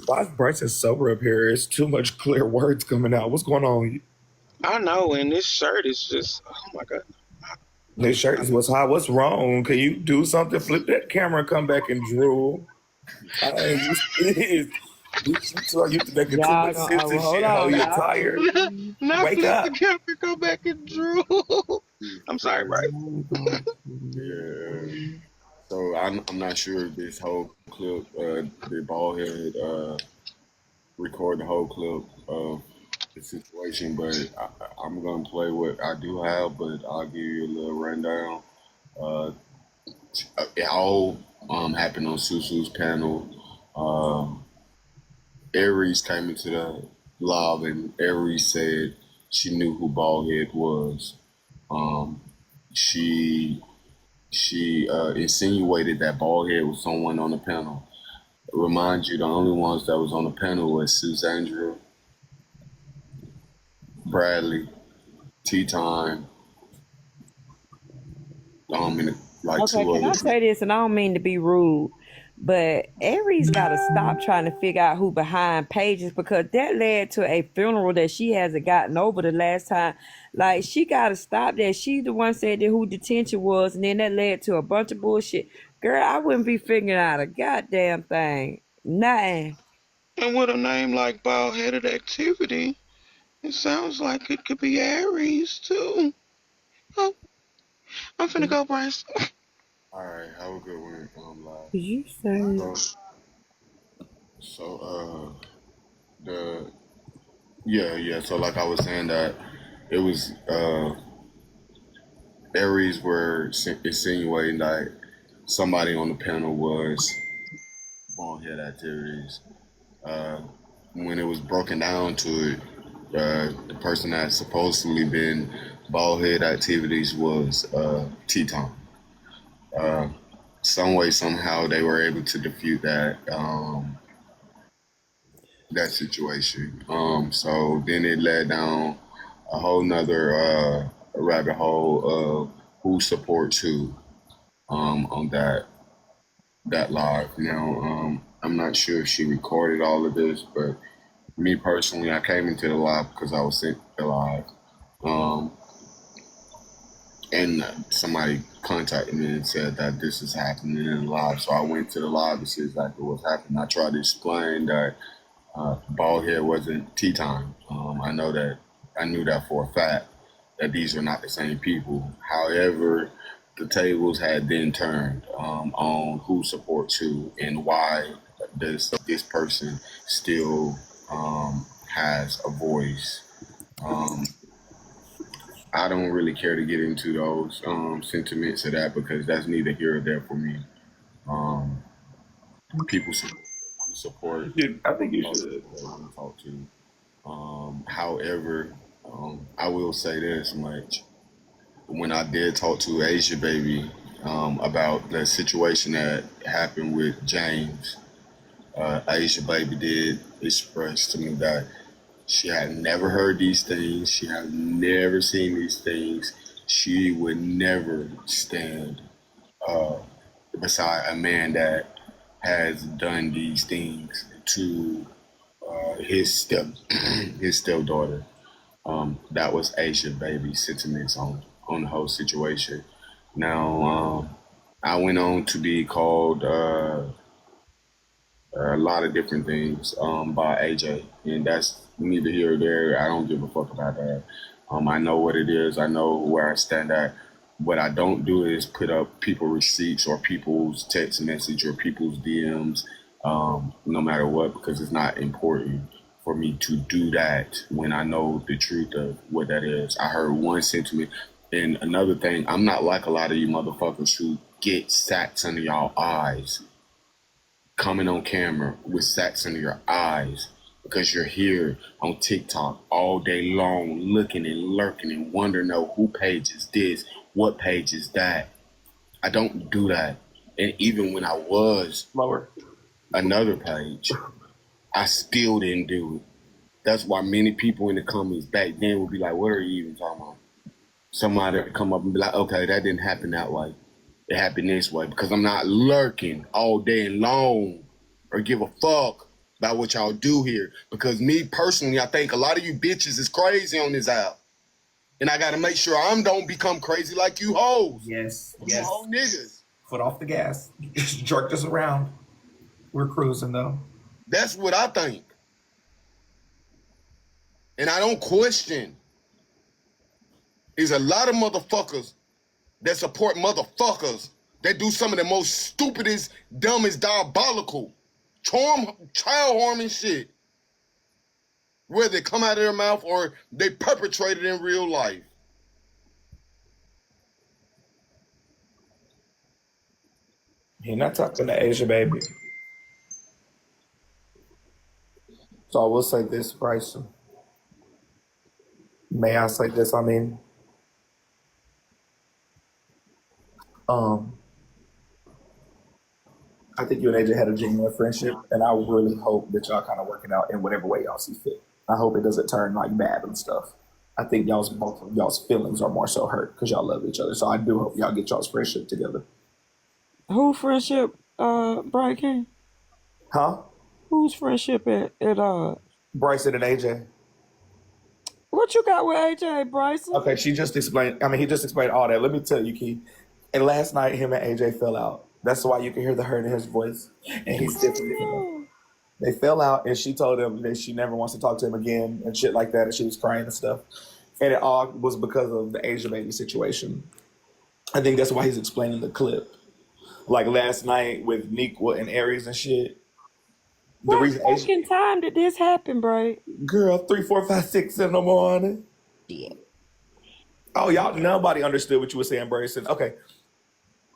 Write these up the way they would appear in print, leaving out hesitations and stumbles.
Why is Bryson sober up here? It's too much clear words coming out. What's going on? I know, and this shirt is just, oh my god. This shirt is what's hot. What's wrong? Can you do something? Flip that camera and come back and drool. I ain't used to this. You too used to making too Y'all much gonna sense and hold shit. How on, you y'all. tired? Not Wake flip the up. camera, go back and drool. I'm sorry, Brice. Yeah. So I'm not sure if this whole clip, the ball head record the whole clip of the situation, but I'm gonna play what I do have, but I'll give you a little rundown. Uh, it all happened on Susu's panel. Aries came into the live, and Aries said she knew who Ballhead was. Um, she insinuated that Ballhead was someone on the panel. Remind you, the only ones that was on the panel was Susandra, Bradley, Tea Time, and like Okay, two can I others. say this? And I don't mean to be rude, but Aries got to stop trying to figure out who behind pages because that led to a funeral that she hasn't gotten over the last time. Like, she got to stop that. She the one said that who detention was, and then that led to a bunch of bullshit. Girl, I wouldn't be figuring out a goddamn thing. Nothing. And with a name like Bald Headed Activity, it sounds like it could be Aries too. Oh, I'm finna go, Brice. All right, have a good one, live. You say So, so the yeah. So like I was saying that it was Aries were insinuating that somebody on the panel was ballhead activities. Uh, when it was broken down to it, the person that supposedly been ballhead activities was Teton. Uh, some way, somehow, they were able to defute that situation. So then it led down a whole nother rabbit hole of who supports who on that live. Now, I'm not sure if she recorded all of this, but me personally, I came into the live because I was sent the live. Um, and somebody contacted me and said that this is happening in the live. So I went to the live to see exactly what's happening. I tried to explain that Baldhead wasn't tea time. I knew that for a fact that these are not the same people. However, the tables had been turned on who supports who and why this person still has a voice. Um, I don't really care to get into those sentiments of that because that's neither here or there for me. Um, people support I think you most should. people they want to talk to. However, I will say this much. When I did talk to Asia Baby about the situation that happened with James, Asia Baby did express to me that she had never heard these things. She had never seen these things. She would never stand uh, beside a man that has done these things to his his stepdaughter. That was Asia Baby's sentiments on the whole situation. Now, I went on to be called a lot of different things by AJ, and that's neither here or there. I don't give a fuck about that. I know what it is. I know where I stand at. What I don't do is put up people receipts or people's text message or people's DMs, no matter what, because it's not important for me to do that when I know the truth of what that is. I heard one sentiment. And another thing, I'm not like a lot of you motherfuckers who get sacks under y'all eyes coming on camera with sacks under your eyes because you're here on TikTok all day long looking and lurking and wondering, who page is this? What page is that? I don't do that. And even when I was Lower. another page, I still didn't do it. That's why many people in the comments back then would be like, what are you even talking about? Somebody would come up and be like, okay, that didn't happen that way. It happened this way because I'm not lurking all day long or give a fuck about what y'all do here. Because me personally, I think a lot of you bitches is crazy on this app. And I got to make sure I don't become crazy like you hoes. Yes. You hoe niggas. Foot off the gas. Jerked us around. We're cruising though. That's what I think. And I don't question. There's a lot of motherfuckers that support motherfuckers that do some of the most stupidest, dumbest, diabolical, child harming shit. Whether it come out of their mouth or they perpetrate it in real life. You're not talking to Asia, baby. So I will say this, Brice. May I say this? I mean, I think you and AJ had a genuine friendship, and I really hope that y'all kind of work it out in whatever way y'all see fit. I hope it doesn't turn like bad and stuff. I think both of y'all's feelings are more so hurt because y'all love each other. So I do hope y'all get y'all's friendship together. Who friendship, Brian King? Huh? Whose friendship at Bryson and AJ. what you got with AJ, Bryson? Okay, she just explained. I mean, he just explained all that. Let me tell you, Key. And last night, him and AJ fell out. That's why you can hear the hurt in his voice. And he's different. They fell out, and she told him that she never wants to talk to him again and shit like that. And she was crying and stuff. And it all was because of the Asia baby situation. I think that's why he's explaining the clip. Like last night with Nequa and Aries and shit. The What reason fucking time did this happen, bro? girl, 3, 4, 5, 6 in the morning. Yeah. Oh, y'all, nobody understood what you were saying, Brayson. Okay.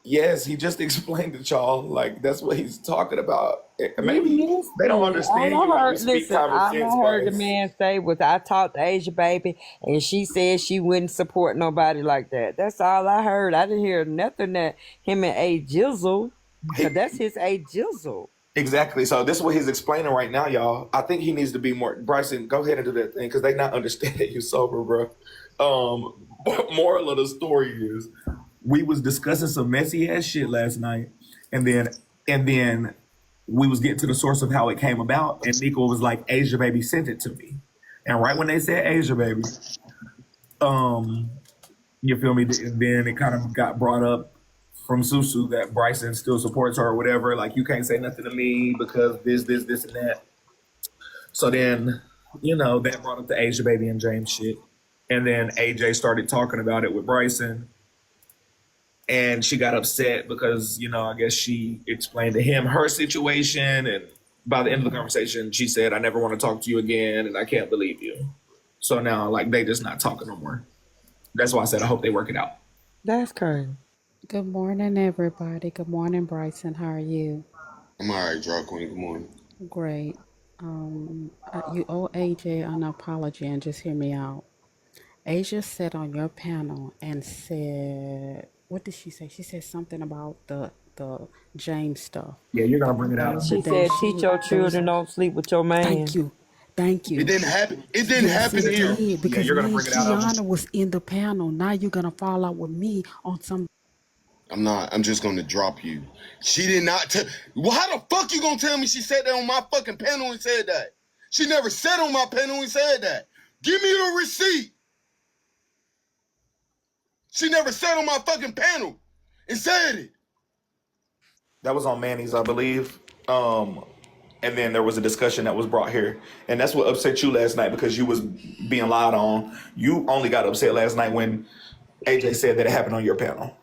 Yes, he just explained it, y'all. Like, that's what he's talking about. Maybe they don't understand All you I when you heard, speak listen, common all sense, I heard the Bryce. man say was, I talked to Asia baby, and she said she wouldn't support nobody like that. That's all I heard. I didn't hear nothing that him and A Jizzle, because that's his A Jizzle. Exactly. So this is what he's explaining right now, y'all. I think he needs to be more. Bryson, go ahead and do that thing because they not understanding you sober, bro. Moral of the story is we was discussing some messy ass shit last night, and then we was getting to the source of how it came about, and Nico was like, "Asia baby sent it to me," and right when they said Asia baby, you feel me? Then it kind of got brought up from Susu that Bryson still supports her or whatever. Like, you can't say nothing to me because this, and that. So then, that brought up the Asia baby and James shit. And then AJ started talking about it with Bryson. And she got upset because, I guess she explained to him her situation. And by the end of the conversation, she said, I never want to talk to you again. And I can't believe you. So now, like, they just not talking no more. That's why I said I hope they work it out. That's crazy. Good morning, everybody. Good morning, Bryson. How are you? I'm all right, Draw Queen. Good morning. Great. You owe AJ an apology and just hear me out. Asia sat on your panel and said, what did she say? She said something about the James stuff. Yeah, you're going to bring it out. She said, teach your children, don't sleep with your man. Thank you. Thank you. It didn't happen. It didn't happen here. Because you're gonna me and bring it out. Kiana was in the panel. Now you're going to fall out with me on some. I'm not. I'm just going to drop you. She did not tell. Well, how the fuck you going to tell me she said that on my fucking panel and said that? She never said on my panel and said that. Give me the receipt. She never said on my fucking panel and said it. That was on Manny's, I believe. And then there was a discussion that was brought here. And that's what upset you last night because you was being lied on. You only got upset last night when AJ said that it happened on your panel.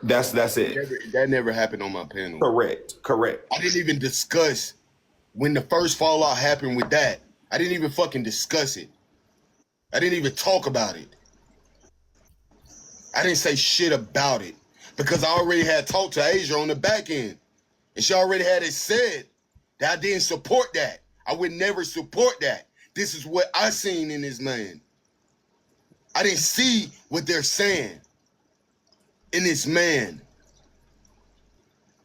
That's it. That never happened on my panel. Correct. I didn't even discuss when the first fallout happened with that. I didn't even fucking discuss it. I didn't even talk about it. I didn't say shit about it because I already had talked to Asia on the back end. And she already had it said that I didn't support that. I would never support that. This is what I seen in this man. I didn't see what they're saying in this man.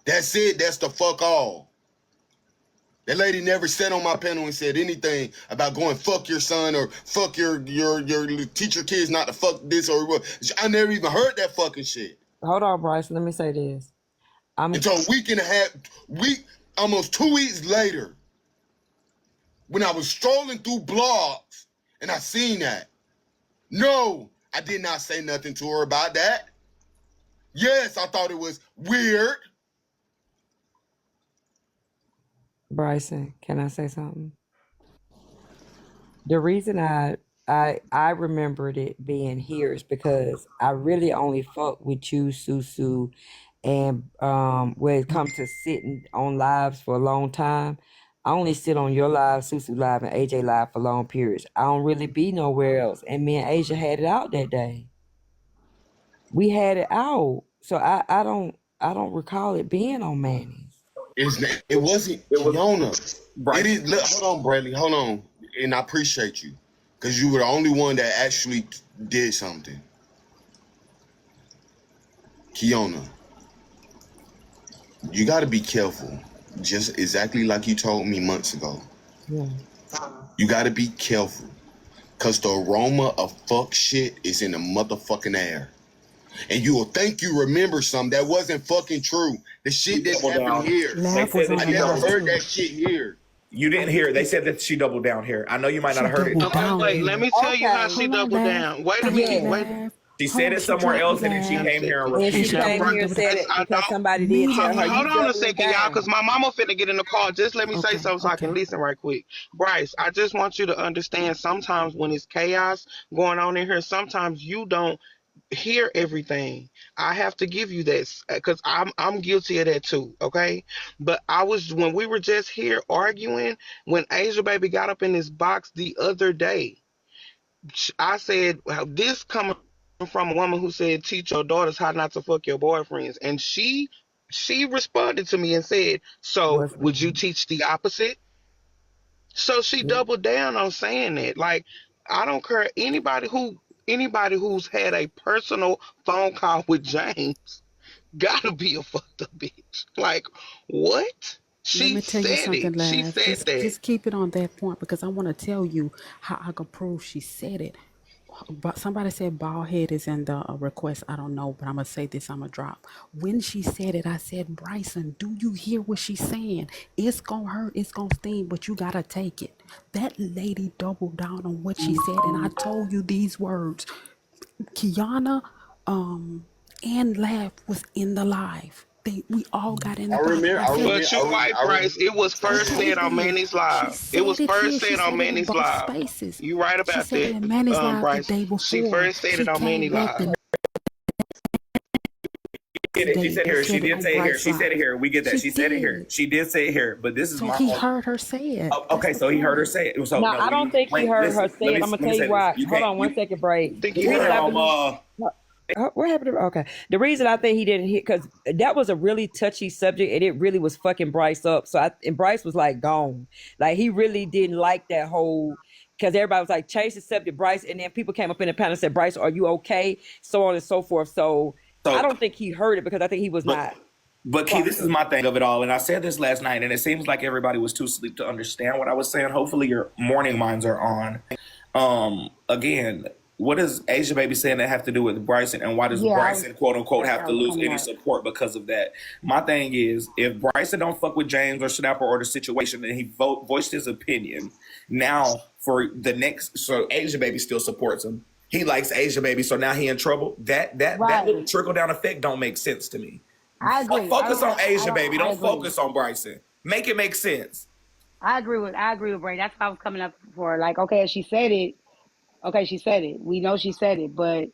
That's it. That's the fuck all. That lady never sat on my panel and said anything about going fuck your son or fuck your teach your kids not to fuck this or what. I never even heard that fucking shit. Hold on, Bryce. Let me say this. Until a week and a half, almost 2 weeks later, when I was strolling through blogs and I seen that. No, I did not say nothing to her about that. Yes, I thought it was weird. Bryson, can I say something? The reason I remembered it being here is because I really only fuck with you, Susu, and when it comes to sitting on lives for a long time, I only sit on your live, Susu live, and AJ live for long periods. I don't really be nowhere else. And me and Asia had it out that day. We had it out, so I don't recall it being on Manny's. It wasn't It was Kiona. Bryce. It is. Look, hold on, Bradley. Hold on. And I appreciate you because you were the only one that actually did something. Kiona, you got to be careful. Just exactly like you told me months ago. Yeah. You got to be careful because the aroma of fuck shit is in the motherfucking air. And you will think you remember something that wasn't fucking true. The shit that happened here. Laugh They was said on that I the never live heard too. that shit here. You didn't hear it. They said that she doubled down here. I know you might not She have heard it. doubled Okay, down wait. Let here. me tell you how Okay. she Hold on, doubled laugh. down. Wait a Thank you, minute. Yeah. Wait. laugh. She Hold said on, it she somewhere dropped else, the and then she laugh. came here and And she And she repeated it. came doubled here and down. said it I because don't. somebody did Me, tell her you Hold on a doubling second, y'all, down. because my mama finna get in the car. Just let me say okay, something so I can okay. listen right quick. Bryce, I just want you to understand sometimes when it's chaos going on in here, sometimes you don't hear everything. I have to give you this because I'm guilty of that too. Okay, but I was when we were just here arguing when Asia Baby got up in this box the other day. I said, well, this coming from a woman who said, teach your daughters how not to fuck your boyfriends, and she responded to me and said, so Was would you teach the opposite? So she doubled down on saying that. Like, I don't care anybody who's had a personal phone call with James gotta be a fucked up bitch. Like, what? Let She me tell you said something, it. She laugh. said that. Just keep it on that point because I want to tell you how I can prove she said it. But somebody said bald head is in the request. I don't know, but I'm gonna say this. I'm gonna drop. When she said it, I said, Bryson, do you hear what she's saying? It's gonna hurt. It's gonna sting, but you gotta take it. That lady doubled down on what she said, and I told you these words. Kiana, and Laugh was in the live. We all got in the I box. remember. I said, But you right, Bryce. It was first okay, said on good. Manny's She Live. It was said it here. first She said on said it in Manny's both Live. spaces. You right She about said it that, in Manny's Live the Bryce. day She before. first said She it on came Manny back the Live. Did next it. She day said and here. She said it did on say it here. Bryce She said it Live. here. We get that. She She said it here. did. She did say it here. But this is So my he own. heard her say it. Oh, That's okay, the so he heard her point. say it. So no, no, I when don't you think he wait, heard her listen. say it. I'm gonna Let me tell you say this. why. You Hold can't. on one second, Bray. I think The he reason I heard. believe what happened to okay. The reason I think he didn't hit because that was a really touchy subject and it really was fucking Bryce up. And Bryce was like gone. Like he really didn't like that whole because everybody was like change the subject, Bryce, and then people came up in the panel and said, Bryce, are you okay? So on and so forth. So I So, don't think he heard it because I think he was but not But Key, this is processing. my thing of it all, and I said this last night, and it seems like everybody was too asleep to understand what I was saying. Hopefully, your morning minds are on. Again, what does Asia Baby saying that have to do with Bryson, and why does Yeah, Bryson quote unquote that's have what I to was lose coming any up. support because of that? My thing is, if Bryson don't fuck with James or Snapper or the situation, and he voiced his opinion, now for the next, so Asia Baby still supports him. He likes Asia Baby, so now he in trouble. That little Right. trickle down effect don't make sense to me. I agree. Focus on I Asia, don't. baby. I Don't agree. focus on Bryson. Make it make sense. I agree with Bray. That's what I was coming up for. Like, okay, if she said it, okay, she said it. We know she said it, but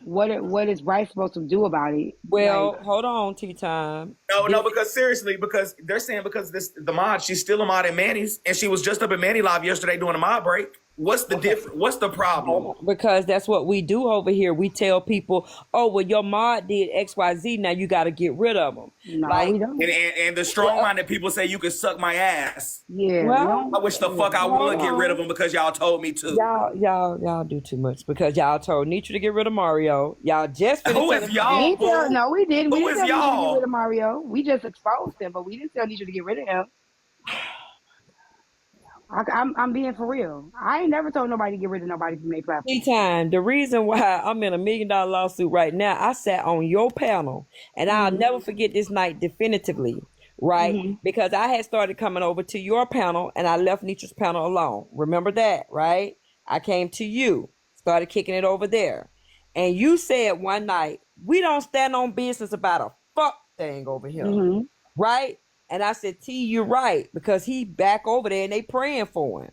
what is Bryce supposed to do about it? Like, Well, hold on, tea time. No, This because seriously, because they're saying because the mod, she's still a mod in Manny's, and she was just up at Manny Live yesterday doing a mod break. What's the difference? What's the problem? because that's what we do over here. We tell people, "Oh, well, your mod did X, Y, Z. Now you got to get rid of them." no, Like, we don't. And the strong minded people say you can suck my ass. Yeah, we well, I don't. wish the Yeah. fuck I hold would get rid on. of them because y'all told me to. Y'all do too much because y'all told Nietzsche to get rid of Mario. Y'all just finna Who tell is him We y'all, didn't tell. boo? No, we didn't. We Who didn't is tell Nisha to get rid y'all? of Mario. We just exposed him, but we didn't tell Nisha to get rid of him. I'm being for real. I ain't never told nobody to get rid of nobody from their tea platform. time. The reason why I'm in $1 million lawsuit right now, I sat on your panel, and I'll Hmm. never forget this night definitively. right? Hmm. Because I had started coming over to your panel and I left Nitra's panel alone. Remember that, right? I came to you, started kicking it over there. And you said one night, we don't stand on business about a fuck thing over here, Hmm. right? And I said, T, you're right, because he back over there and they praying for him.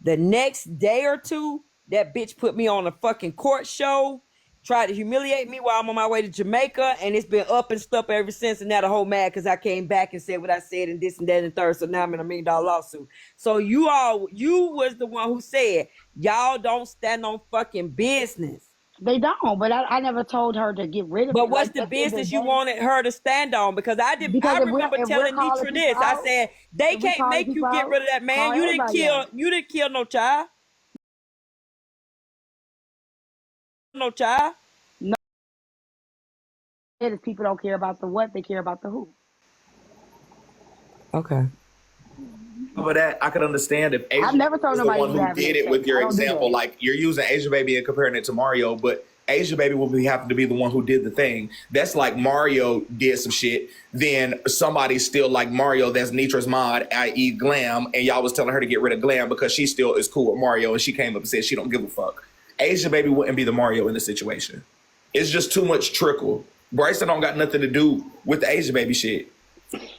The next day or two, that bitch put me on a fucking court show, tried to humiliate me while I'm on my way to Jamaica, and it's been up and stuff ever since. And now the whole mad because I came back and said what I said and this and that and third. So now I'm in $1 million lawsuit. So you was the one who said y'all don't stand on fucking business. They don't, but I never told her to get rid of But it. what's Like the at the end of the business you day, wanted her to stand on? Because because I remember if we're telling calling Nitra people this. I out, said they if we can't calling make you people get out, rid of that man. call everybody out. You didn't kill no child. No child. No, it is people don't care about the what, they care about the who. Okay. But that I could understand if I've Asia never told was the nobody one you who have did any it with sex. your I don't do example. that. Like you're using Asia Baby and comparing it to Mario, but Asia Baby will have to be the one who did the thing. That's like Mario did some shit. Then somebody still like Mario that's Nitra's mod, i.e. Glam, and y'all was telling her to get rid of Glam because she still is cool with Mario, and she came up and said she don't give a fuck. Asia Baby wouldn't be the Mario in the situation. It's just too much trickle. Bryson don't got nothing to do with the Asia Baby shit.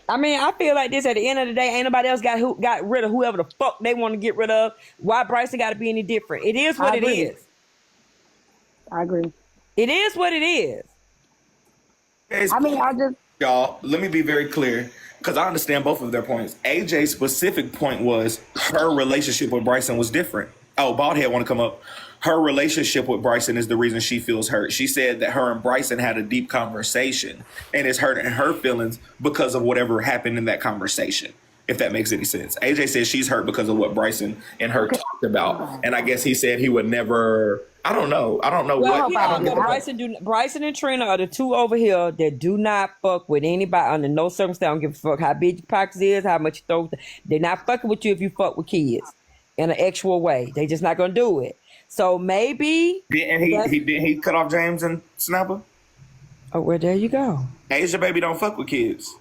I mean, I feel like this at the end of the day, ain't nobody else got rid of whoever the fuck they want to get rid of. Why Bryson got to be any different? It is what I it agree. is. I agree. It is what it is. I mean, I just Y'all, let me be very clear because I understand both of their points. AJ's specific point was her relationship with Bryson was different. Oh, Baldhead want to come up. Her relationship with Bryson is the reason she feels hurt. She said that her and Bryson had a deep conversation and it's hurting her feelings because of whatever happened in that conversation, if that makes any sense. AJ says she's hurt because of what Bryson and her okay. talked about. And I guess he said he would never, I don't know. I don't know Well, what. he I don't don't know. know. Bryson and Trina are the two over here that do not fuck with anybody under no circumstance. I don't give a fuck how big your pockets is, how much you throw. They're not fucking with you if you fuck with kids in an actual way. They just not gonna do it. So maybe Didn't he cut off James and Snapper? Oh, well, there you go. Asia Baby don't fuck with kids.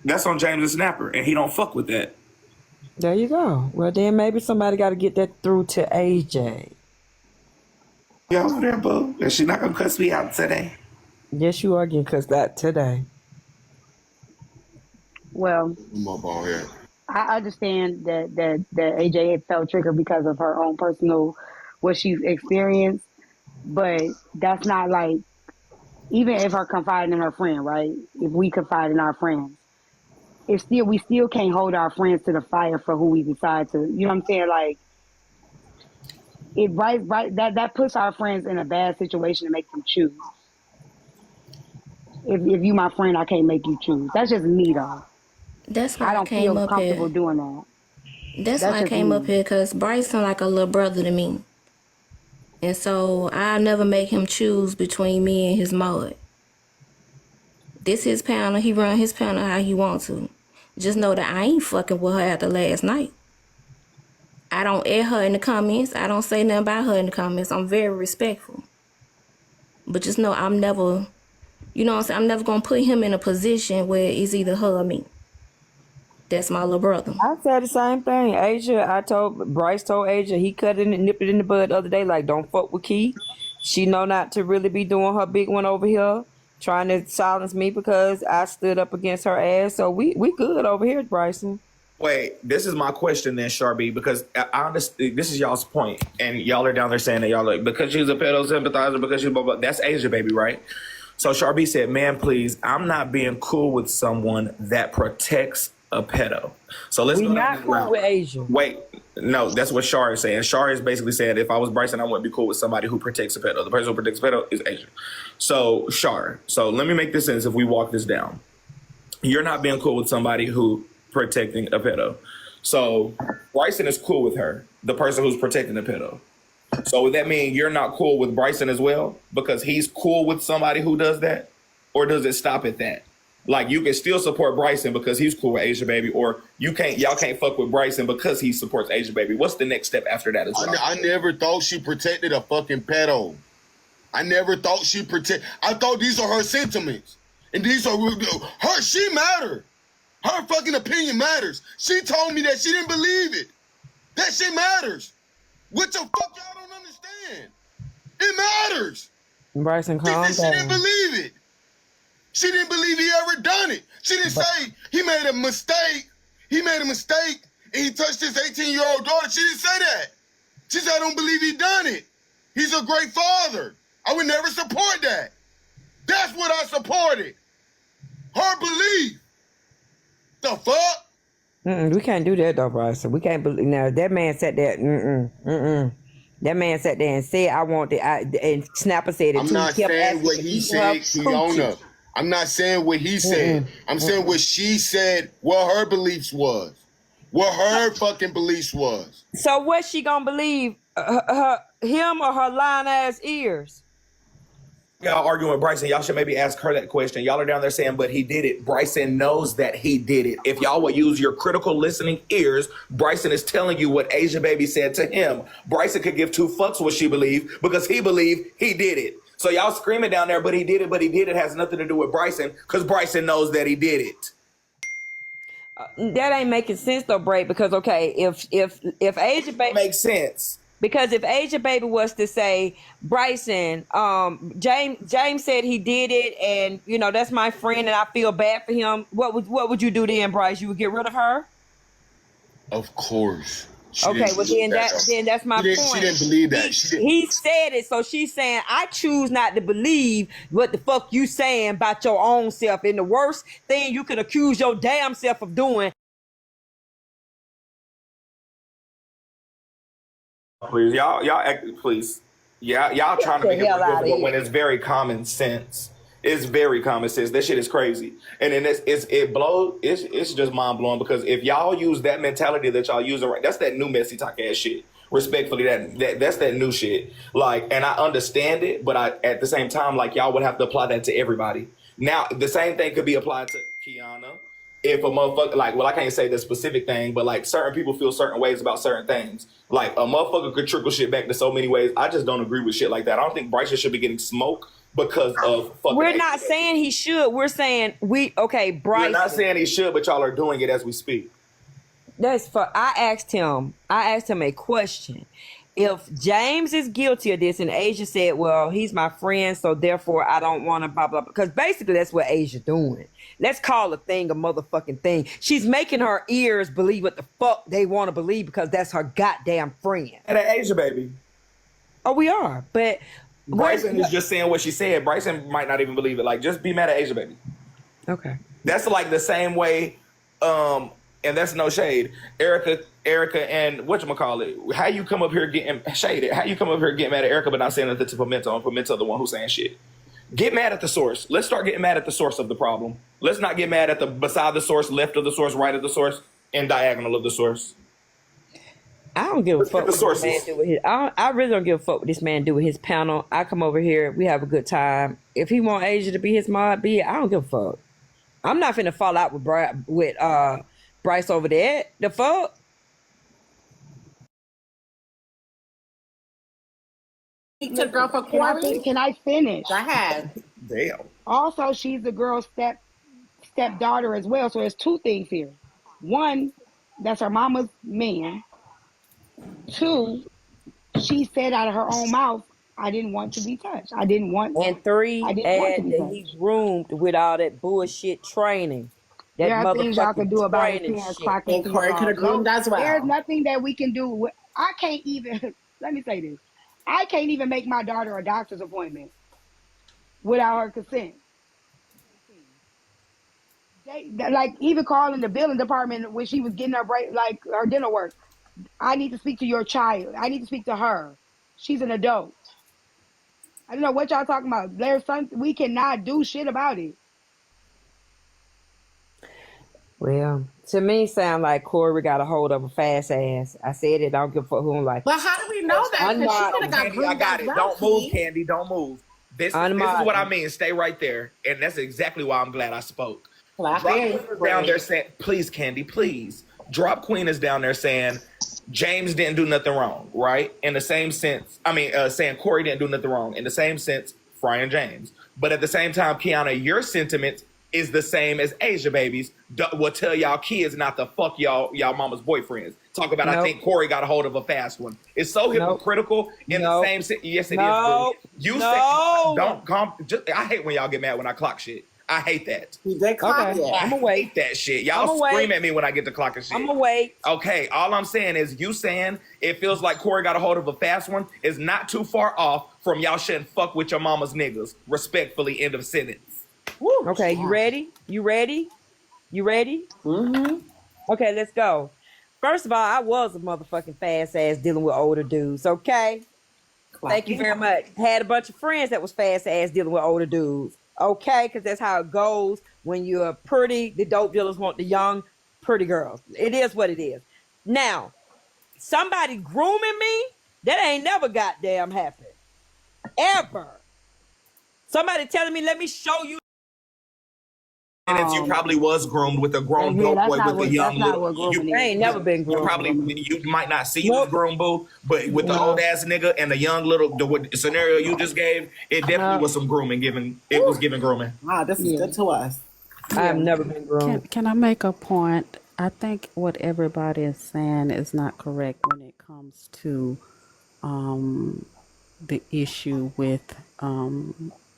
That's on James and Snapper, and he don't fuck with that. There you go. Well, then maybe somebody got to get that through to AJ. Yeah, over there, boo. And she's not gonna cuss me out today. Yes, you are getting cussed out today. Well, I understand that AJ had felt triggered because of her own personal what she's experienced, but that's not like even if her confiding in her friend, right? If we confide in our friends, we still can't hold our friends to the fire for who we decide to. You know what I'm saying? Like it right that puts our friends in a bad situation to make them choose. If you my friend, I can't make you choose. That's just me though. That's I why I don't came feel up comfortable here. doing that. That's That's why I just came up me. here because Bryson like a little brother to me. And so I never make him choose between me and his mud. This his panel. He run his panel how he wants to. Just know that I ain't fucking with her after last night. I don't air her in the comments. I don't say nothing about her in the comments. I'm very respectful. But just know I'm never, you know what I'm saying? I'm never going to put him in a position where it's either her or me. That's my little brother. I said the same thing. Bryce told Asia he cut it and nipped it in the bud the other day. Like, don't fuck with Key. She know not to really be doing her big one over here, trying to silence me because I stood up against her ass. So we good over here, Bryson. Wait, this is my question then, Sharby, because I understand this is y'all's point, and y'all are down there saying that y'all like because she's a pedo sympathizer, because she's blah blah. That's Asia Baby, right? So Sharby said, "Man, please, I'm not being cool with someone that protects a pedo." So let's We go down not this cool route. with Asia. Wait, no, that's what Shar is saying. Shar is basically saying if I was Bryson, I wouldn't be cool with somebody who protects a pedo. The person who protects a pedo is Asia. So Shar, so let me make this sense if we walk this down. You're not being cool with somebody who protecting a pedo. So Bryson is cool with her, the person who's protecting the pedo. So would that mean you're not cool with Bryson as well because he's cool with somebody who does that? Or does it stop at that? Like you can still support Bryson because he's cool with Asia Baby, or y'all can't fuck with Bryson because he supports Asia Baby. What's the next step after that as well? I never thought she protected a fucking pedo. I never thought I thought these are her sentiments. And these are her, she mattered. Her fucking opinion matters. She told me that she didn't believe it. That shit matters. What the fuck y'all don't understand? It matters. Bryson, She calm said she didn't down. believe it. She didn't believe he ever done it. She didn't say he made a mistake. He made a mistake and he touched his 18-year-old daughter. She didn't say that. She said, I don't believe he done it. He's a great father. I would never support that. That's what I supported. Her belief. The fuck? We can't do that though, Bryson. We can't believe. Now that man sat there. That man sat there and said, "I want it." And Snapper said it I'm too. not He kept saying asking what to he eat said, her Kiona. coochie. I'm not saying what he said. I'm saying what she said, what her beliefs was. What her fucking beliefs was. So what's she gonna believe? Him or her lying ass ears? Y'all arguing with Bryson, y'all should maybe ask her that question. Y'all are down there saying, but he did it. Bryson knows that he did it. If y'all would use your critical listening ears, Bryson is telling you what Asia Baby said to him. Bryson could give two fucks what she believed because he believed he did it. So y'all screaming down there, but he did it has nothing to do with Bryson because Bryson knows that he did it. That ain't making sense though, Bray. Because okay, if Asia Baby Makes sense. Because if Asia Baby was to say, Bryson, James said he did it, and you know that's my friend, and I feel bad for him. What would you do then, Bryce? You would get rid of her? Of course. Okay, well then that's my point. She didn't believe that. He said it, so she's saying, I choose not to believe what the fuck you saying about your own self. And the worst thing you could accuse your damn self of doing. Please, please. Yeah, y'all trying to make it difficult when it's very common sense. It's very common sense. That shit is crazy. And then it's just mind blowing because if y'all use that mentality that y'all using right, that's that new messy talk ass shit. Respectfully, that's that new shit. Like, and I understand it, but at the same time, like y'all would have to apply that to everybody. Now, the same thing could be applied to Kiana. If a motherfucker, like, well, I can't say the specific thing, but like certain people feel certain ways about certain things. Like a motherfucker could trickle shit back to so many ways. I just don't agree with shit like that. I don't think Bryce should be getting smoke because of fucking. We're not saying he should. We're saying Bryce. We're not saying he should, but y'all are doing it as we speak. I asked him a question. If James is guilty of this, and Asia said, well, he's my friend, so therefore I don't want to blah, blah, blah. Because basically that's what Asia doing. Let's call a thing a motherfucking thing. She's making her ears believe what the fuck they want to believe because that's her goddamn friend. And an Asia Baby. Oh, we are. But Bryson is just saying what she said. Bryson might not even believe it. Like, just be mad at Asia Baby. Okay. That's like the same way, and that's no shade. Erica and whatchamacallit, how you come up here getting shaded? How you come up here getting mad at Erica but not saying nothing to Pimento, and Pimento the one who's saying shit? Get mad at the source. Let's start getting mad at the source of the problem. Let's not get mad at the beside the source, left of the source, right of the source, and diagonal of the source. I don't give a fuck what this man do with his. I really don't give a fuck what this man do with his panel. I come over here, we have a good time. If he want Asia to be his mod, be it. I don't give a fuck. I'm not finna fall out with Brice over there. The fuck. He took girl for Corey. Can I finish? I have. Damn. Also, she's the girl's stepdaughter as well. So there's two things here. One, that's her mama's man. Two, she said out of her own mouth, I didn't want to be touched. I didn't want. And three, I didn't want to be touched. he's groomed with all that bullshit training. That there are things y'all can do about his parents clocking. And Corey could have groomed as well. There's nothing that we can do. I can't even. Let me say this. I can't even make my daughter a doctor's appointment without her consent. Like even calling the billing department when she was getting her her dinner work. I need to speak to your child. I need to speak to her. She's an adult. I don't know what y'all talking about. There's something we cannot do shit about it. Well, to me, sound like Corey got a hold of a fast ass. I said it. I don't give a fuck who I'm like. But how do we know that? Because she could have got groomed. I got it. Don't move, Candy. Don't move. This is what I mean. Stay right there. And that's exactly why I'm glad I spoke. Drop Queen is down there saying, please, Candy, please. Drop Queen is down there saying, James didn't do nothing wrong, right? In the same sense, saying Corey didn't do nothing wrong. In the same sense, Fry and James. But at the same time, Kiana, your sentiments is the same as Asia babies will tell y'all kids not to fuck y'all mama's boyfriends. Talk about, I think Corey got a hold of a fast one. It's so hypocritical in the same. Yes, it is, boo. You say don't come. I hate when y'all get mad when I clock shit. I hate that. I'm gonna wait. I hate that shit. Y'all scream at me when I get to clocking shit. I'm gonna wait. Okay, all I'm saying is you saying it feels like Corey got a hold of a fast one is not too far off from y'all shouldn't fuck with your mama's niggas. Respectfully, end of sentence. Woo. Okay, you ready? You ready? You ready? Mm-hmm. Okay, let's go. First of all, I was a motherfucking fast ass dealing with older dudes, okay? Thank you very much. Had a bunch of friends that was fast ass dealing with older dudes, okay? Because that's how it goes when you're pretty. The dope dealers want the young, pretty girls. It is what it is. Now, somebody grooming me, that ain't never goddamn happened. Ever. Somebody telling me, let me show you. And you probably was groomed with a grown dope boy with a young little. You ain't never been groomed. You might not see you as grown, boo, but with the old ass nigga and the young little the scenario you just gave, it definitely was some grooming given. It was given grooming. Wow, this is good to us. I've never been groomed. Can I make a point? I think what everybody is saying is not correct when it comes to the issue with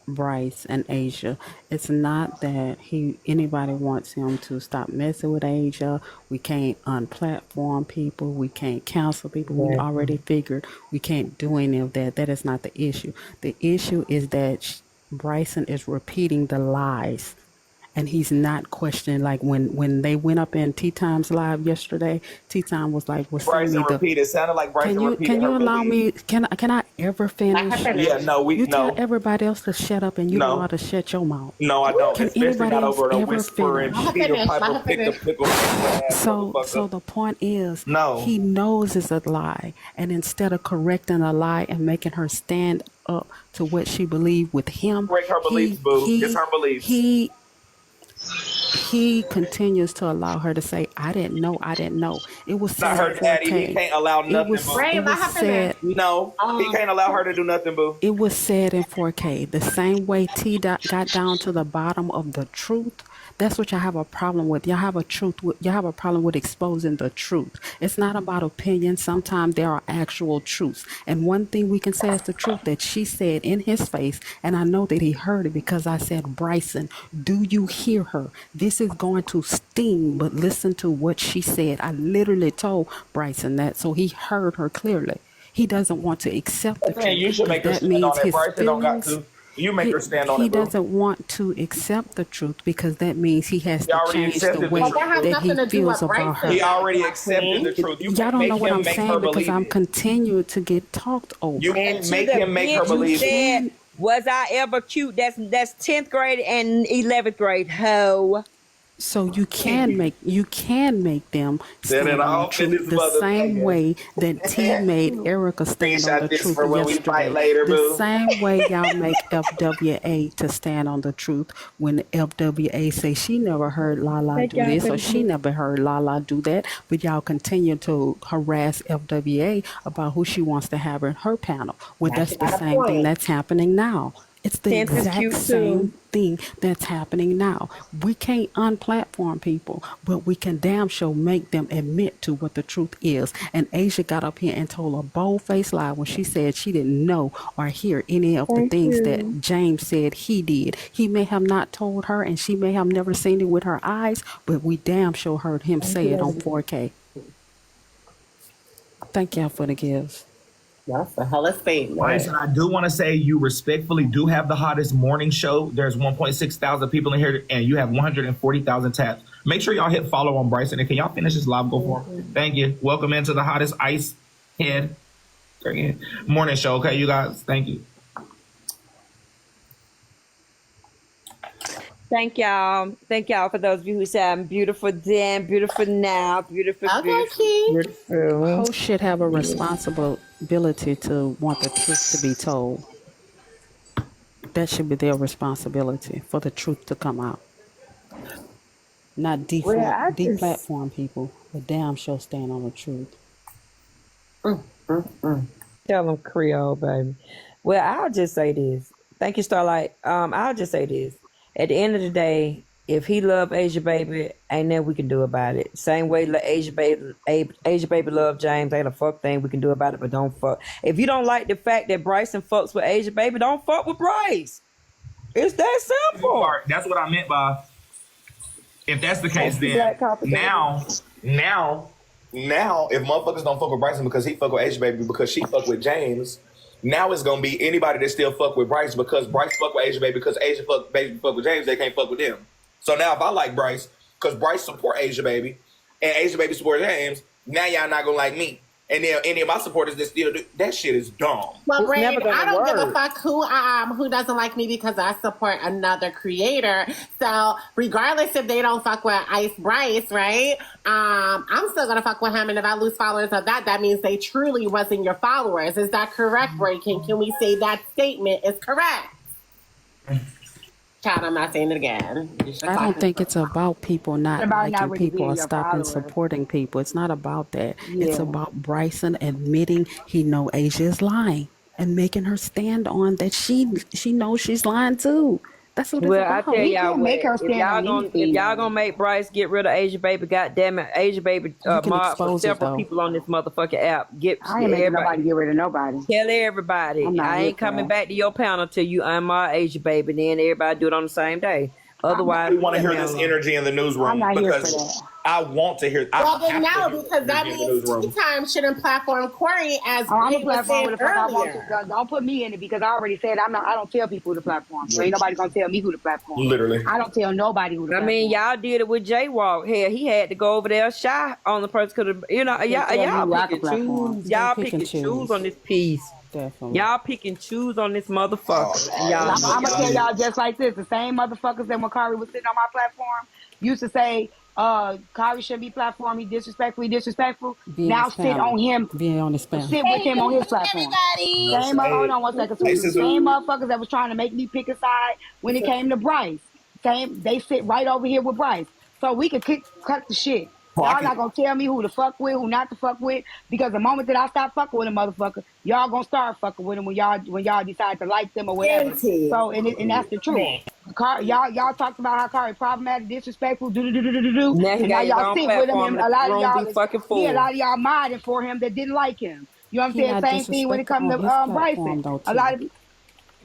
Brice and Asia. It's not that anybody wants him to stop messing with Asia. We can't unplatform people. We can't cancel people. We already figured we can't do any of that. That is not the issue. The issue is that Bryson is repeating the lies. And he's not questioning, like when they went up in Tea Time's live yesterday, Tea Time was like, Bryson repeated. It sounded like Bryson repeated. Can you allow me, can I ever finish? Yeah, no, you tell everybody else to shut up and you know how to shut your mouth. No, I don't. Can especially not over the whisper and Peter Piper pick the pickle. So the point is, he knows it's a lie. And instead of correcting a lie and making her stand up to what she believed with him, break her beliefs, boo. It's her beliefs. He continues to allow her to say, I didn't know. It was not her daddy. He can't allow nothing, boo. No, he can't allow her to do nothing, boo. It was said in 4K. The same way T got down to the bottom of the truth. That's what y'all have a problem with. Y'all have a problem with exposing the truth. It's not about opinion. Sometimes there are actual truths. And one thing we can say is the truth that she said in his face, and I know that he heard it because I said, Bryson, do you hear her? This is going to sting, but listen to what she said. I literally told Bryson that, so he heard her clearly. He doesn't want to accept the truth. You should make her stand on it. Bryson don't got to. You make her stand on it. He doesn't want to accept the truth because that means he has to change the way that he feels about her. He already accepted the truth. Y'all don't know what I'm saying because I'm continuing to get talked over. You can't make him make her believe it. Was I ever cute? That's 10th grade and 11th grade. Ho. So you can make them stand on the truth the same way that T made Erica stand on the truth yesterday. The same way y'all make FWA to stand on the truth when FWA say she never heard Lala do this or she never heard Lala do that, but y'all continue to harass FWA about who she wants to have in her panel. Well, that's the same thing that's happening now. It's the exact same thing that's happening now. We can't unplatform people, but we can damn sure make them admit to what the truth is. And Asia got up here and told a bold-faced lie when she said she didn't know or hear any of the things that James said he did. He may have not told her and she may have never seen it with her eyes, but we damn sure heard him say it on 4K. Thank y'all for the gifts. That's a hell of a statement. Bryson, I do want to say you respectfully do have the hottest morning show. There's 1.6 thousand people in here, and you have 140,000 taps. Make sure y'all hit follow on Bryson. And can y'all finish this live? Go for it. Thank you. Welcome into the hottest ice head morning show. Okay, you guys. Thank you. Thank y'all. Thank y'all for those of you who said I'm beautiful then, beautiful now, beautiful. Hosts should have a responsibility to want the truth to be told. That should be their responsibility for the truth to come out. Not deplatform people, but damn sure stand on the truth. Tell them Creole, baby. Well, I'll just say this. Thank you, Starlight. I'll just say this. At the end of the day, If he love Asia baby, ain't nothing we can do about it. Same way Asia baby love James, ain't a fuck thing we can do about it. But don't fuck. If you don't like the fact that Bryson fucks with Asia baby, don't fuck with Brice. It's that simple. That's what I meant by if that's the case, then now, if motherfuckers don't fuck with Bryson because he fuck with Asia baby because she fuck with James, now it's gonna be anybody that still fuck with Brice because Brice fuck with Asia baby because Asia fuck with James, they can't fuck with them. So now if I like Brice because Brice support Asia baby and Asia baby support James, now y'all not gonna like me. And then any of my supporters that still do that shit is dumb. Well, Brave, I don't give a fuck who doesn't like me because I support another creator. So regardless if they don't fuck with Ice Brice, right? I'm still gonna fuck with him, and if I lose followers of that means they truly wasn't your followers. Is that correct, Breaking? Can we say that statement is correct? Child, I'm not saying it again. I don't think it's about people not liking not really people or being your stopping followers. supporting people. It's not about that. Yeah. It's about Bryson admitting he know Asia is lying and making her stand on that she knows she's lying too. That's what it's I about. tell y'all can't make her what, stand on if anything. y'all gonna make Brice get rid of Asia baby, goddamn it, Asia baby You can mob for expose it, several though. people on this motherfucking app. I ain't making nobody get rid of nobody. Tell everybody. I'm not I here ain't for coming that. back to your panel till you unmob Asia baby. Then everybody do it on the same day. Otherwise, We want to hear this energy in the newsroom I'm not here for because that. I want to hear. Well, I then have to no, hear because that energy in the means newsroom. Tea Time shouldn't platform Corey as I'm Brave a was platform saying with the fuck I want earlier. to. Don't put me in it because I already said I don't tell people who the platform. So ain't nobody gonna tell me who the platform. Literally. I don't tell nobody who the I platform. mean, y'all did it with Jaywalk. Hell, he had to go over there shy on the person. Could y'all tell me who I can pick and platform. choose. Y'all Pick pick and and choose choose. on this piece. Definitely. Y'all pick and choose on this motherfucker. And y'all I'm know gonna y'all tell y'all just like this: the same motherfuckers that when Kari was sitting on my platform used to say, Kari shouldn't be platform. He disrespectful. Be in Now his sit panel. on him. Be on his panel. Sit with him on his platform. Same, hold on one second, sweetie. Same motherfuckers that was trying to make me pick a side when it came to Brice. Same, they sit right over here with Brice. So we could cut the shit. Y'all not gonna tell me who to fuck with, who not to fuck with, because the moment that I stop fucking with a motherfucker, y'all gonna start fucking with him when y'all decide to like them or whatever. So and that's the truth. Y'all talked about how Kari problematic, disrespectful, do, Now he and now got his y'all own sit with him, platform and and a the lot of room y'all be fucking a full. lot of y'all modding for him that didn't like him. You know what I'm He saying? not Same thing when it comes to disrespectful on his Bryson. platform, though, A lot of it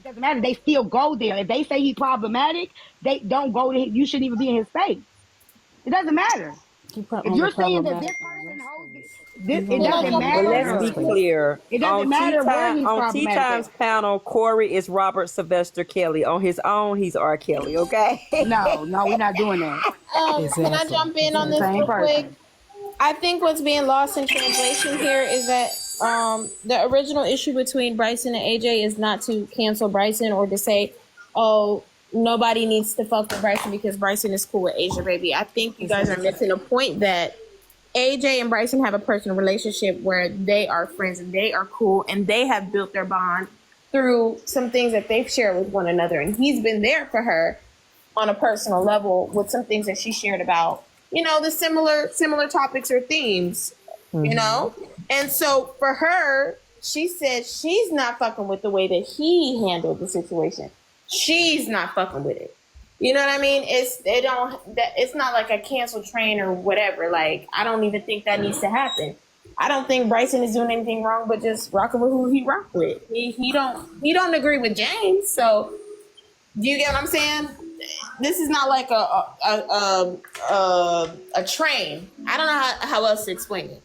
doesn't matter. They still go there. If they say he's problematic, they don't go to. You shouldn't even be in his face. It doesn't matter. He If only you're saying that this problematic on person your holds space. this, He's it only doesn't problematic Well, on let's your be matter. space. clear. It doesn't matter where he's On Tea problematic Time's at. panel, Corey is Robert Sylvester Kelly. On his own, he's R. Kelly. Okay. No, we're not doing that. Can I Exactly. jump in It's on the this same real quick? person. I think what's being lost in translation here is that the original issue between Bryson and AJ is not to cancel Bryson or to say, oh, nobody needs to fuck with Bryson because Bryson is cool with Asia, baby. I think you guys are missing a point that AJ and Bryson have a personal relationship where they are friends and they are cool and they have built their bond through some things that they've shared with one another. And he's been there for her on a personal level with some things that she shared about, the similar topics or themes, And so for her, she said she's not fucking with the way that he handled the situation. She's not fucking with it. You know what I mean? It's not like a canceled train or whatever. Like, I don't even think that needs to happen. I don't think Bryson is doing anything wrong, but just rocking with who he rock with. He don't agree with James. So do you get what I'm saying? This is not like a train. I don't know how else to explain it.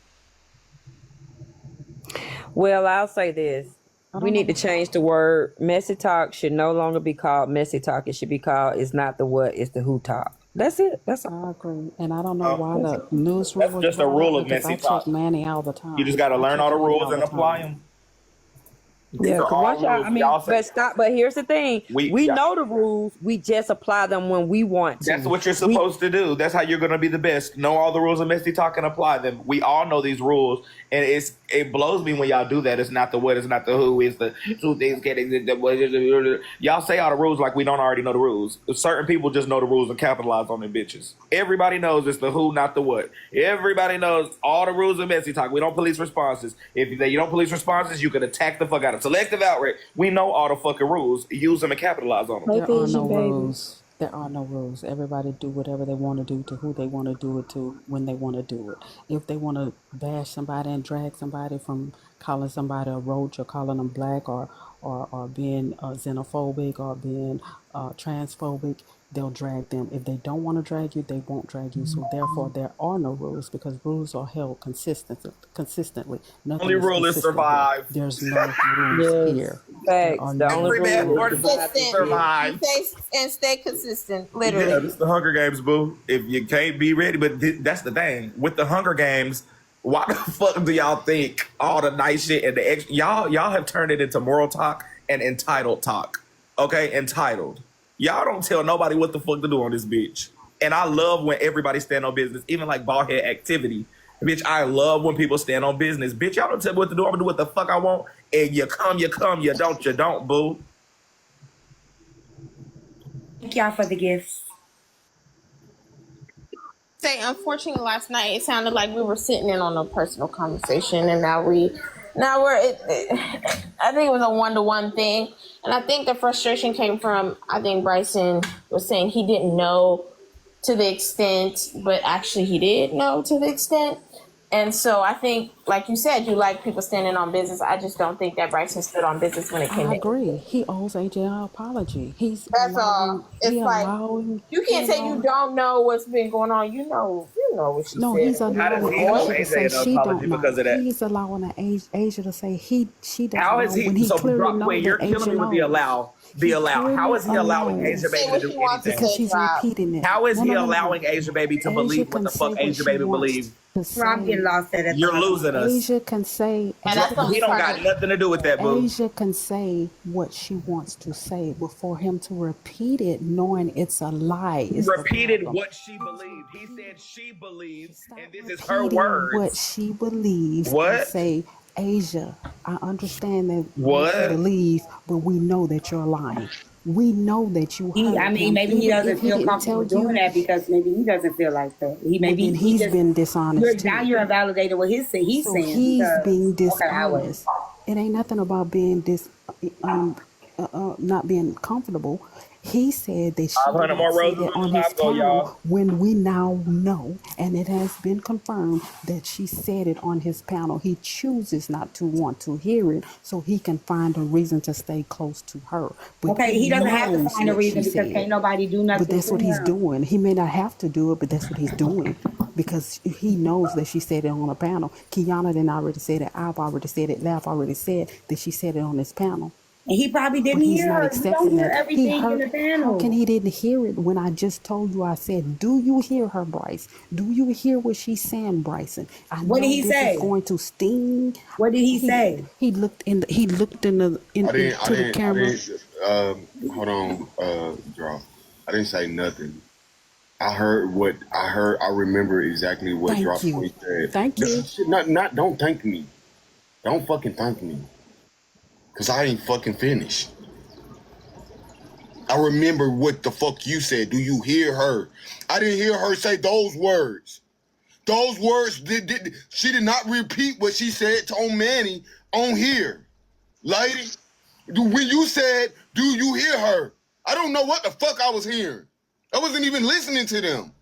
Well, I'll say this. We need to change the word. Messy talk should no longer be called messy talk. It should be called it's not the what, it's the who talk. That's it. That's all. I agree. And I don't know why the news rule That's just a rule of messy I talk. check Manny all the time. You just got to learn all the rules and apply them. them. Yeah, but here's the thing. We know the rules. We just apply them when we want to. That's what you're supposed to do. That's how you're going to be the best. Know all the rules of Misty Talk and apply them. We all know these rules, and it blows me when y'all do that. It's not the what, it's not the who, it's the two things getting y'all say all the rules like we don't already know the rules. Certain people just know the rules and capitalize on them bitches. Everybody knows it's the who, not the what. Everybody knows all the rules of Misty Talk. We don't police responses. If you don't police responses, you can attack the fuck out of selective outrage. We know all the fucking rules. Use them and capitalize on them. There are no rules. There are no rules. Everybody do whatever they want to do to who they want to do it to when they want to do it. If they want to bash somebody and drag somebody from calling somebody a roach or calling them black or being xenophobic or being transphobic, they'll drag them. If they don't want to drag you, they won't drag you. So therefore, there are no rules because rules are held consistently. Only Nothing is rule is consistent here. survive. There's no rules Yes, here. There are facts. The only no Every man rule is born rules. to Consistent. survive. You stay and stay consistent. Yeah, Literally. this is the Hunger Games, boo. If you can't be ready, but that's the thing with the Hunger Games. Why the fuck do y'all think all the nice shit and the extra, y'all have turned it into moral talk and entitled talk? Okay, entitled. Y'all don't tell nobody what the fuck to do on this bitch. And I love when everybody stand on business, even like bald head activity. Bitch, I love when people stand on business. Bitch, y'all don't tell me what to do. I'm gonna do what the fuck I want. And you come, you don't, boo. Thank y'all for the gifts. Say, unfortunately, last night it sounded like we were sitting in on a personal conversation, and now we're. I think it was a 1-to-1 thing, and I think the frustration came from. I think Bryson was saying he didn't know to the extent, but actually he did know to the extent. And so I think, like you said, you like people standing on business. I just don't think that Bryson stood on business when it came I to agree. AJ. He owes AJ an apology. That's all. It's like you he can't say you allowing. don't know what's been going on. You know what she No, said. he's How does allowing he owe Asia to say AJ an she apology don't because know. of that? He's allowing Asia to say she doesn't How is know he? when he So, clearly know wait, you're that killing Asia me with the knows. allow. The He allow. How clearly is he allowing Asia allows Say Baby to what do she wants to anything? because say, she's Rob. repeating it. How is No, he no, no, no, no. allowing Asia Baby to Asia believe what can the say fuck what Asia she Baby wants believes? to I'm getting say. lost at You're authority. losing us. Asia can say And that's the He only don't part got that nothing to do with that, boo. Asia can say what she wants to say, but for him to repeat it knowing it's a lie He is the repeated problem. what she believed. He said she believed, Stop and this is her repeating what words. she believes and What? say, Asia, I understand that you What? believe, but we know that you're lying. We know that you I heard mean, him. maybe he Even if doesn't he feel didn't comfortable tell doing you, that because maybe he doesn't feel like that. well, then He he's just been dishonest now too. you're invalidating what he's So saying he's because being okay, I wait. dishonest. It ain't nothing about being um, not being comfortable. He said that she did 500 not more say roses that in on the his Lambo, panel y'all. when we now know, and it has been confirmed that she said it on his panel. He chooses not to want to hear it so he can find a reason to stay close to her. But Okay, he he doesn't have to knows find a what she reason because said. can't nobody do But nothing that's to what he's him. doing. He may not have to do it, but that's what he's doing because he knows that she said it on a panel. Kiana then already said it. I've already said it. Laugh already said that she said it on this panel. And he probably But didn't he's hear not her. You don't accepting hear that. He everything in heard. the How can panel. he didn't hear it when I just told you? I said, "Do you hear her, Brice? Do you hear what she's saying, Bryson? I What did know he this is say? going to sting." What did he say? He looked into the I camera. didn't. Hold on, draw. I didn't say nothing. I heard what I heard. I remember exactly what Thank Drop you, Point said. thank No, you. shit, not. Don't thank me. Don't fucking thank me, cause I ain't fucking finished. I remember what the fuck you said. Do you hear her? I didn't hear her say those words. Those words she did not repeat what she said to on Manny on here, lady. When you said, "Do you hear her?" I don't know what the fuck I was hearing. I wasn't even listening to them.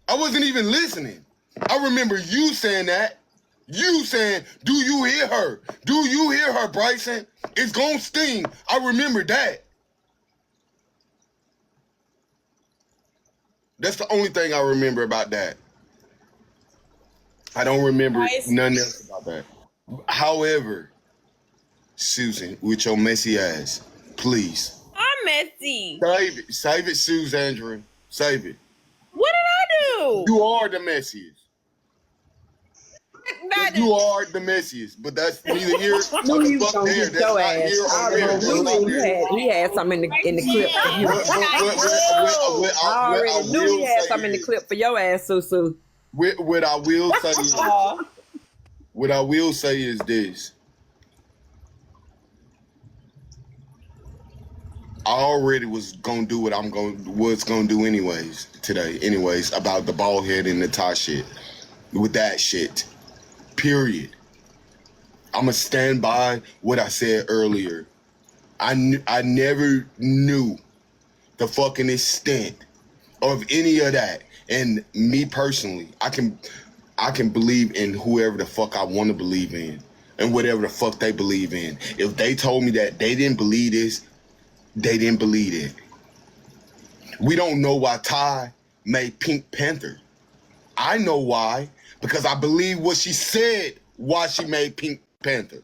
I wasn't even listening. I remember you saying that. You saying, "Do you hear her? Do you hear her, Bryson? It's gonna sting." I remember that. That's the only thing I remember about that. I don't remember Guys, nothing else about that. However, Susan, with your messy ass, please I'm messy. save it, Susan. Save it. What did I do? You are the messiest. Not You are the messiest, but that's neither here Knew or the he was fuck gonna there. get That's your not ass. here I or there. already That's knew not there. he had something in the clip for you. I already knew he had something in the clip for your ass, Susu. What I will say is, what I will say is this. I already was gonna do what was gonna do anyways today. Anyways, about the bald head and the tie shit. With that shit. Period. I'ma stand by what I said earlier. I never knew the fucking extent of any of that. And me personally, I can believe in whoever the fuck I want to believe in and whatever the fuck they believe in. If they told me that they didn't believe this, they didn't believe it. We don't know why Ty made Pink Panther. I know why, because I believe what she said why she made Pink Panther.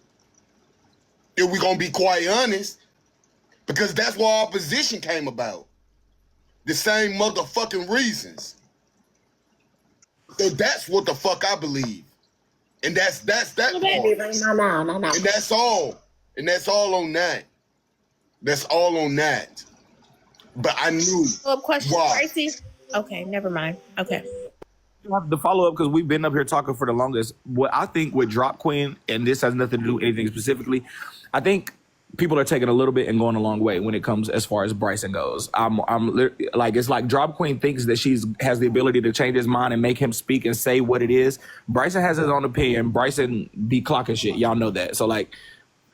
If we gonna be quite honest, because that's why our position came about. The same motherfucking reasons. So that's what the fuck I believe. And that's that part. No. And that's all. And that's all on that. That's all on that. But I knew Question, why. Brice? Okay, never mind. Okay. I have to follow up because we've been up here talking for the longest. What I think with Drop Queen, and this has nothing to do with anything specifically, I think people are taking a little bit and going a long way when it comes as far as Bryson goes. I'm like, it's like Drop Queen thinks that has the ability to change his mind and make him speak and say what it is. Bryson has his own opinion. Bryson be clocking shit. Y'all know that. So like,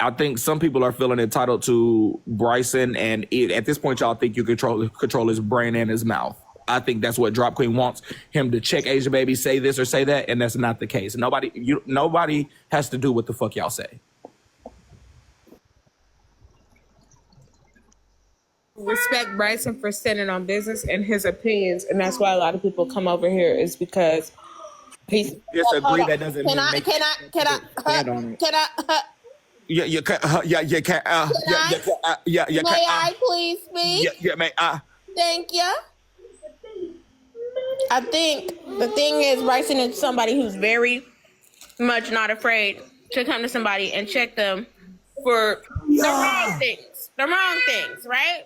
I think some people are feeling entitled to Bryson, and at this point, y'all think you control his brain and his mouth. I think that's what Drop Queen wants him to check Asia Baby, say this or say that, and that's not the case. Nobody has to do what the fuck y'all say. Respect Bryson for standing on business and his opinions, and that's why a lot of people come over here is because he's disagree. That doesn't mean Can I? Yeah, you can. Yeah, you can. Yeah, you can. May I please speak? Yeah, may I? Thank you. I think the thing is, Bryson is somebody who's very much not afraid to come to somebody and check them for the wrong things. The wrong things, right?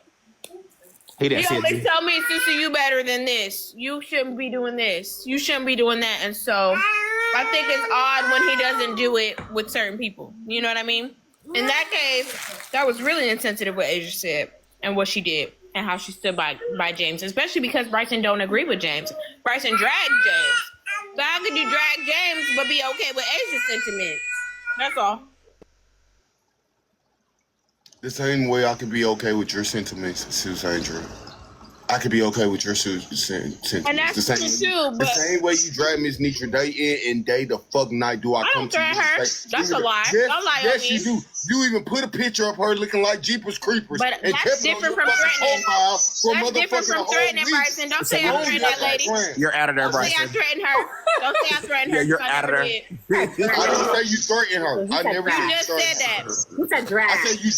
He always tell me, Sister, you better than this. You shouldn't be doing this. You shouldn't be doing that. And so I think it's odd when he doesn't do it with certain people. You know what I mean? In that case, that was really insensitive what Asia said and what she did and how she stood by James, especially because Bryson don't agree with James. Bryson dragged James. So how could you drag James but be okay with Asia's sentiments? That's all. The same way I could be okay with your sentiments, Susandra. I could be okay with your sentiments. And that's the same, true too, but the same way you drag Miss Nitra Day in and day the fuck night do I come to you her. say, That's a lie. Yes, Don't lie yes, on me. you do. You even put a picture of her looking like Jeepers Creepers. But and that's different from threatening. That's different from threatening, Bryson. Don't say I threatened that lady. You're out of there, Bryson. Don't say I threatened her. Don't say I threatened her. Yeah, you're out of there. I didn't say you threatened her. I never You said just said that. You said drag. I said you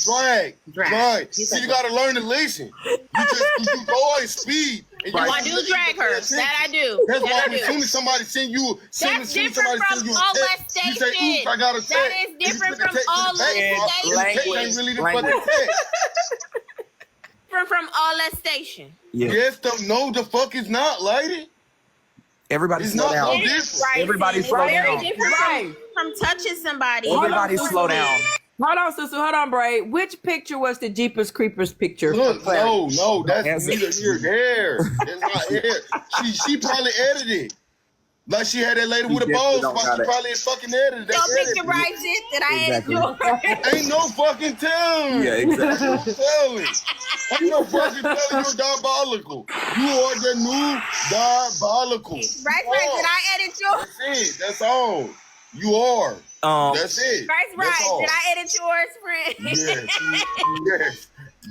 drag. See, you gotta learn to listen. You go at speed. Well, I do drag her. That I do. That's why That I as soon do. as somebody send you, That's different from molestation. you say, oops, I got a text. That is different from molestation. Ain't really the fucking text. Different from molestation. Yeah. Yes, no, the fuck is not, lady. Everybody It's slow not down. no different. Everybody slow Very down. different from touching somebody. Everybody slow down. Hold on, sister. Hold on, Bray. Which picture was the Jeepers Creepers picture? Look, no, that's Answer. neither here nor there. It's not here. She probably edited. Like she had that lady with a bowl spot. She probably fucking edited. Don't picture Brice that I Exactly. Ain't no fucking telling. Yeah, exactly. Telling. Ain't no fucking telling. You're diabolical. You are the new diabolical. Brice, did I edit yours? That's it. That's all. You are. That's it. Brice, That's all. did I edit yours, friend?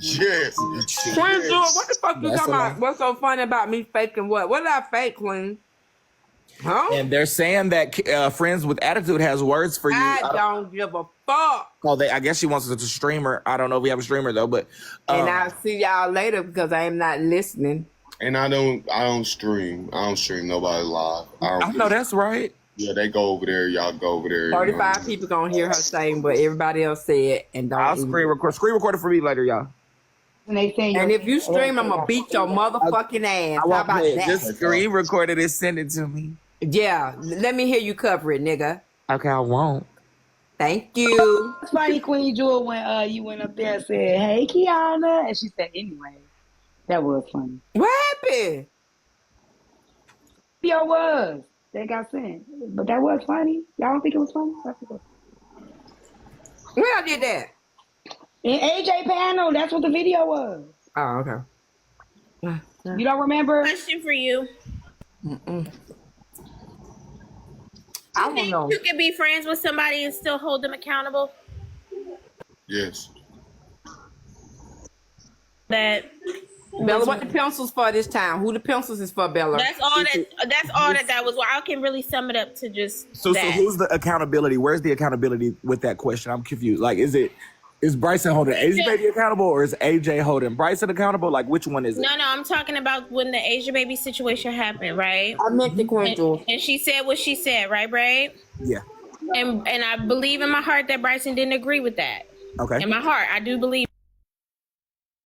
Yes. Queen Jewel, what the fuck you That's talking a about? What's so funny about me faking what? What did I fake, Queen? Huh? And they're saying that Friends with Attitude has words for you. I don't give a fuck. Oh, I guess she wants us to streamer. I don't know if we have a streamer though, but And I'll see y'all later because I am not listening. And I don't stream. I don't stream nobody live. I know that's right. Yeah, they go over there. Y'all go over there. 35 people gonna hear her saying, but everybody else say it and don't. I'll screen record it for me later, y'all. And they say, And if you stream, I'm gonna beat your motherfucking ass. How about that? Just screen record it and send it to me. Yeah, let me hear you cover it, nigga. Okay, I won't. Thank you. it's funny, Queen Jewel, when you went up there and said, "Hey, Kiana," and she said, "Anyway." That was funny. What happened? Video was. They got sent. But that was funny. Y'all don't think it was funny? That's what it was. When I did that? In AJ panel, that's what the video was. Oh, okay. You don't remember? Question for you. I You don't think know. you can be friends with somebody and still hold them accountable? Yes. That Bella, what the pencils for this time? Who the pencils is for, Bella? that's all that was. Well, I can really sum it up to just So that. who's the accountability? Where's the accountability with that question? I'm confused. Like, is Bryson holding Asia Baby accountable, or is AJ holding Bryson accountable? Like, which one is it? No, I'm talking about when the Asia Baby situation happened, right? I meant the cordial. And she said what she said, right, Braid? Yeah. And I believe in my heart that Bryson didn't agree with that. Okay. In my heart, I do believe.